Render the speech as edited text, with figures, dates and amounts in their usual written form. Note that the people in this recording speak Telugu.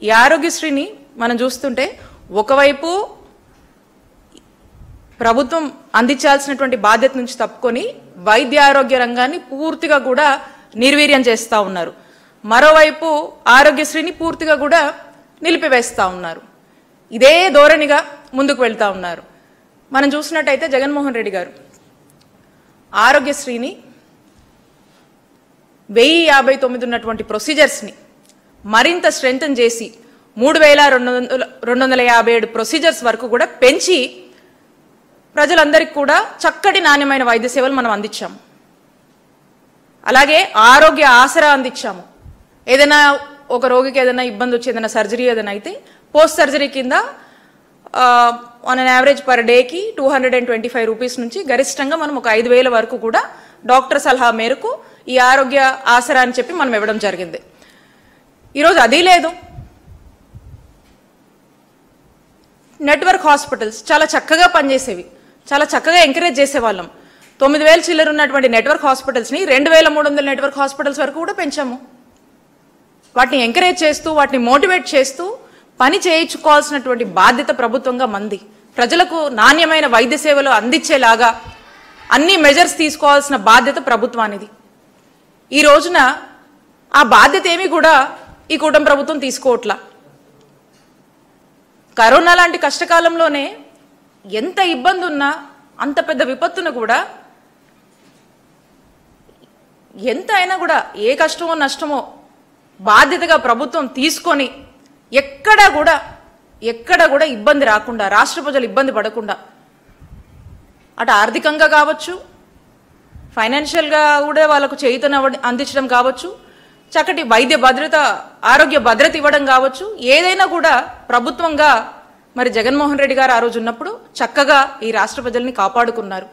ఈ ఆరోగ్యశ్రీని మనం చూస్తుంటే ఒకవైపు ప్రభుత్వం అందించాల్సినటువంటి బాధ్యత నుంచి తప్పుకొని వైద్య ఆరోగ్య రంగాన్ని పూర్తిగా కూడా నిర్వీర్యం చేస్తూ ఉన్నారు. మరోవైపు ఆరోగ్యశ్రీని పూర్తిగా కూడా నిలిపివేస్తూ ఉన్నారు. ఇదే ధోరణిగా ముందుకు వెళ్తూ ఉన్నారు. మనం చూసినట్టయితే జగన్మోహన్ రెడ్డి గారు ఆరోగ్యశ్రీని 1059 ఉన్నటువంటి ప్రొసీజర్స్ని మరింత స్ట్రెంథన్ చేసి 3257 ప్రొసీజర్స్ వరకు కూడా పెంచి ప్రజలందరికీ కూడా చక్కటి నాణ్యమైన వైద్య సేవలు మనం అందించాము. అలాగే ఆరోగ్య ఆసరా అందించాము. ఏదైనా ఒక రోగికి ఏదైనా ఇబ్బంది వచ్చి ఏదైనా సర్జరీ ఏదైనా అయితే పోస్ట్ సర్జరీ కింద ఆన్ అన్ యావరేజ్ పర్ డేకి 225 రూపీస్ నుంచి గరిష్టంగా మనం ఒక 5,000 వరకు కూడా డాక్టర్ సలహా మేరకు ఈ ఆరోగ్య ఆసరా అని చెప్పి మనం ఇవ్వడం జరిగింది. ఈరోజు అది లేదు. నెట్వర్క్ హాస్పిటల్స్ చాలా చక్కగా పనిచేసేవి, చాలా చక్కగా ఎంకరేజ్ చేసేవాళ్ళం. 9,000 చిల్లర ఉన్నటువంటి నెట్వర్క్ హాస్పిటల్స్ని 2,300 నెట్వర్క్ హాస్పిటల్స్ వరకు కూడా పెంచాము. వాటిని ఎంకరేజ్ చేస్తూ వాటిని మోటివేట్ చేస్తూ పని చేయించుకోవాల్సినటువంటి బాధ్యత ప్రభుత్వంగా మంది. ప్రజలకు నాణ్యమైన వైద్య సేవలు అందించేలాగా అన్ని మెజర్స్ తీసుకోవాల్సిన బాధ్యత ప్రభుత్వానిది. ఈ రోజున ఆ బాధ్యత ఏమీ కూడా ఈ కూటమి ప్రభుత్వం తీసుకోవట్లా. కరోనా లాంటి కష్టకాలంలోనే ఎంత ఇబ్బంది ఉన్నా అంత పెద్ద విపత్తును కూడా ఎంత అయినా కూడా ఏ కష్టమో నష్టమో బాధ్యతగా ప్రభుత్వం తీసుకొని ఎక్కడ కూడా ఇబ్బంది రాకుండా, రాష్ట్ర ప్రజలు ఇబ్బంది పడకుండా అటు ఆర్థికంగా కావచ్చు, ఫైనాన్షియల్గా కూడా వాళ్ళకు చేయూతను అందించడం కావచ్చు, చక్కటి వైద్య భద్రత ఆరోగ్య భద్రత ఇవ్వడం కావచ్చు, ఏదైనా కూడా ప్రభుత్వంగా మరి జగన్మోహన్ రెడ్డి గారు ఆ రోజు ఉన్నప్పుడు చక్కగా ఈ రాష్ట్ర ప్రజల్ని కాపాడుకున్నారు.